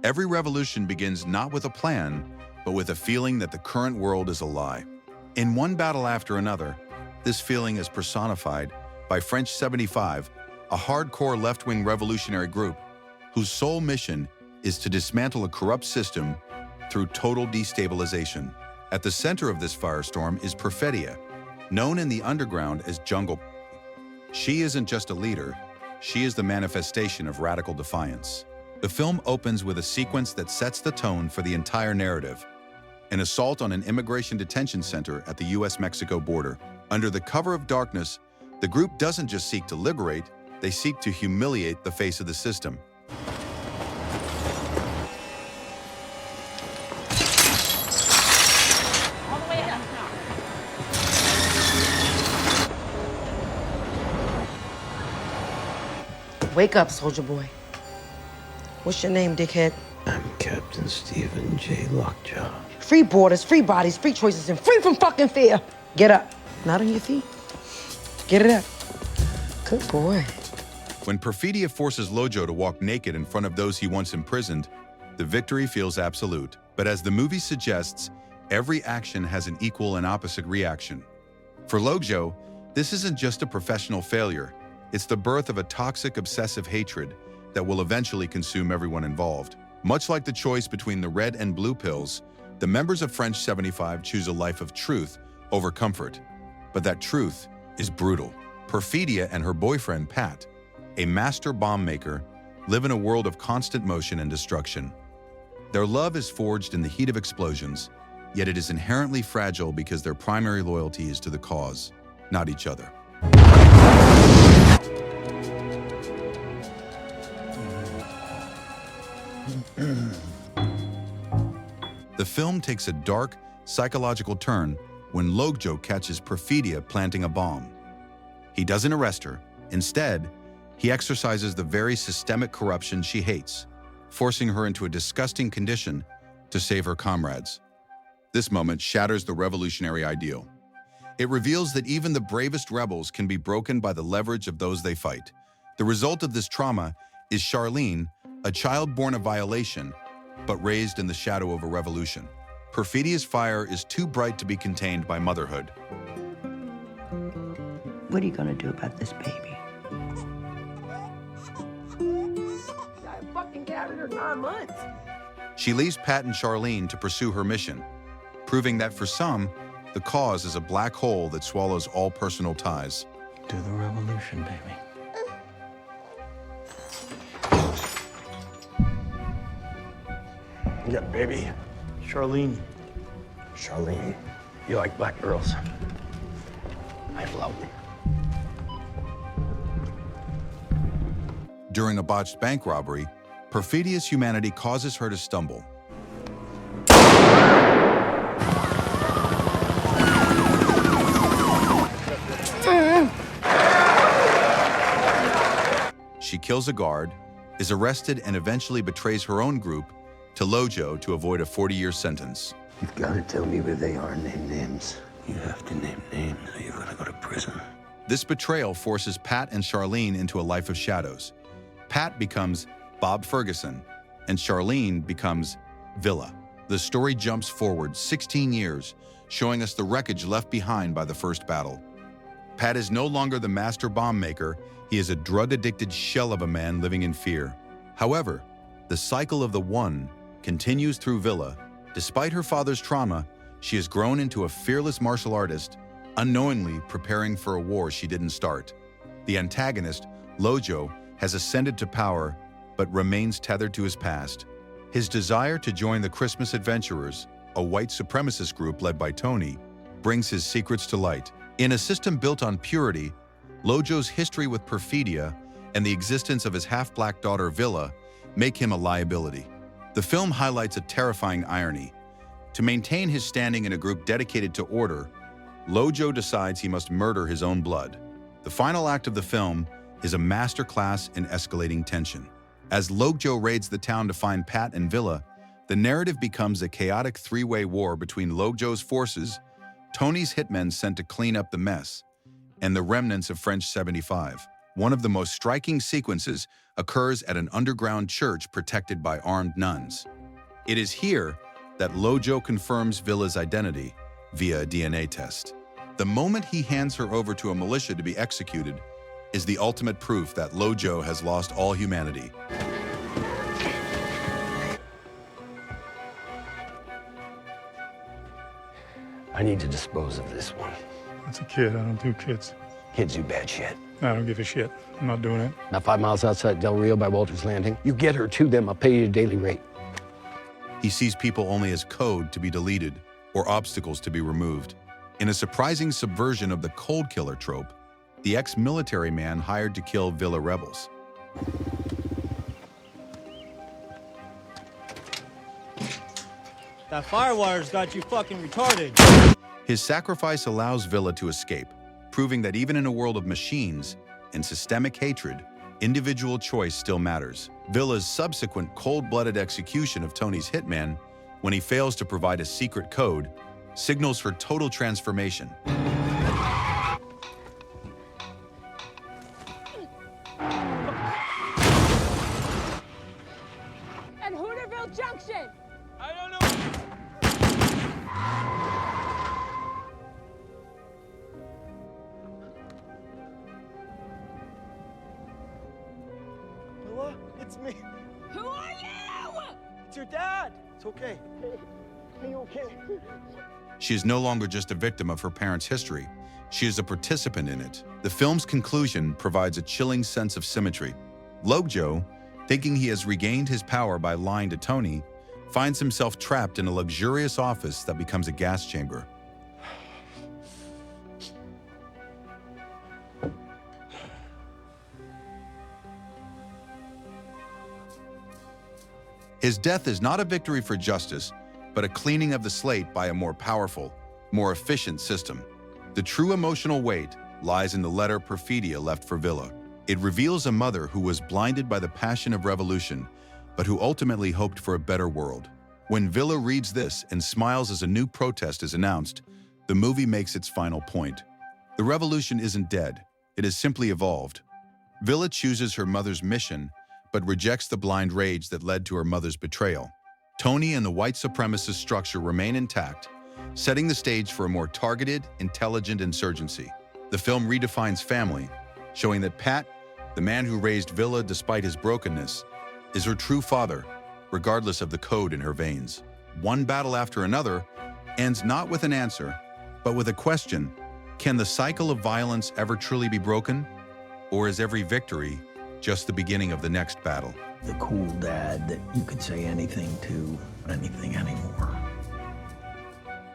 Every revolution begins not with a plan, but with a feeling that the current world is a lie. In one battle after another, this feeling is personified by French 75, a hardcore left-wing revolutionary group whose sole mission is to dismantle a corrupt system through total destabilization. At the center of this firestorm is Perfedia, known in the underground as Jungle. She isn't just a leader, she is the manifestation of radical defiance. The film opens with a sequence that sets the tone for the entire narrative: an assault on an immigration detention center at the US-Mexico border. Under the cover of darkness, the group doesn't just seek to liberate, they seek to humiliate the face of the system. Wake up, soldier boy. What's your name, dickhead? I'm Captain Stephen J. Lockjaw. Free borders, free bodies, free choices, and free from fucking fear. Get up. Not on your feet. Get it up. Good boy. When Perfedia forces Logjo to walk naked in front of those he once imprisoned, the victory feels absolute. But as the movie suggests, every action has an equal and opposite reaction. For Logjo, this isn't just a professional failure. It's the birth of a toxic, obsessive hatred that will eventually consume everyone involved. Much like the choice between the red and blue pills, the members of French 75 choose a life of truth over comfort. But that truth is brutal. Perfedia and her boyfriend, Pat, a master bomb maker, live in a world of constant motion and destruction. Their love is forged in the heat of explosions, yet it is inherently fragile because their primary loyalty is to the cause, not each other. The film takes a dark, psychological turn when Logjo catches Perfedia planting a bomb. He doesn't arrest her. Instead, he exercises the very systemic corruption she hates, forcing her into a disgusting condition to save her comrades. This moment shatters the revolutionary ideal. It reveals that even the bravest rebels can be broken by the leverage of those they fight. The result of this trauma is Charlene, a child born of violation, but raised in the shadow of a revolution. Perfedia's fire is too bright to be contained by motherhood. What are you gonna do about this baby? I fucking carried her 9 months. She leaves Pat and Charlene to pursue her mission, proving that for some, the cause is a black hole that swallows all personal ties. To the revolution, baby. Yeah, baby. Charlene. Charlene. You like black girls? I love them. During a botched bank robbery, Perfedia's humanity causes her to stumble. She kills a guard, is arrested, and eventually betrays her own group to Logjo to avoid a 40-year sentence. You've got to tell me where they are and name names. You have to name names or you're gonna go to prison. This betrayal forces Pat and Charlene into a life of shadows. Pat becomes Bob Ferguson, and Charlene becomes Villa. The story jumps forward 16 years, showing us the wreckage left behind by the first battle. Pat is no longer the master bomb maker, he is a drug-addicted shell of a man living in fear. However, the cycle of the one continues through Villa. Despite her father's trauma, she has grown into a fearless martial artist, unknowingly preparing for a war she didn't start. The antagonist, Logjo, has ascended to power, but remains tethered to his past. His desire to join the Christmas Adventurers, a white supremacist group led by Tony, brings his secrets to light. In a system built on purity, Logjo's history with Perfedia and the existence of his half-black daughter Villa make him a liability. The film highlights a terrifying irony. To maintain his standing in a group dedicated to order, Logjo decides he must murder his own blood. The final act of the film is a masterclass in escalating tension. As Logjo raids the town to find Pat and Villa, the narrative becomes a chaotic three-way war between Logjo's forces, Tony's hitmen sent to clean up the mess, and the remnants of French 75. One of the most striking sequences occurs at an underground church protected by armed nuns. It is here that Logjo confirms Villa's identity via a DNA test. The moment he hands her over to a militia to be executed is the ultimate proof that Logjo has lost all humanity. I need to dispose of this one. That's a kid. I don't do kids. Kids do bad shit. I don't give a shit. I'm not doing it. Now 5 miles outside Del Rio by Walter's Landing. You get her to them, I'll pay you a daily rate. He sees people only as code to be deleted or obstacles to be removed. In a surprising subversion of the cold killer trope, the ex-military man hired to kill Villa rebels. That firewire's got you fucking retarded. His sacrifice allows Villa to escape, proving that even in a world of machines and systemic hatred, individual choice still matters. Villa's subsequent cold-blooded execution of Tony's hitman, when he fails to provide a secret code, signals her total transformation. At Hooterville Junction! I don't know. Hello? It's me. Who are you? It's your dad. It's okay. Are you okay? She is no longer just a victim of her parents' history. She is a participant in it. The film's conclusion provides a chilling sense of symmetry. Logjo, thinking he has regained his power by lying to Tony, finds himself trapped in a luxurious office that becomes a gas chamber. His death is not a victory for justice, but a cleaning of the slate by a more powerful, more efficient system. The true emotional weight lies in the letter Perfedia left for Villa. It reveals a mother who was blinded by the passion of revolution, but who ultimately hoped for a better world. When Villa reads this and smiles as a new protest is announced, the movie makes its final point. The revolution isn't dead, it has simply evolved. Villa chooses her mother's mission, but rejects the blind rage that led to her mother's betrayal. Tony and the white supremacist structure remain intact, setting the stage for a more targeted, intelligent insurgency. The film redefines family, showing that Pat, the man who raised Villa despite his brokenness, is her true father, regardless of the code in her veins. One battle after another ends not with an answer, but with a question: can the cycle of violence ever truly be broken? Or is every victory just the beginning of the next battle? The cool dad that you could say anything to, anything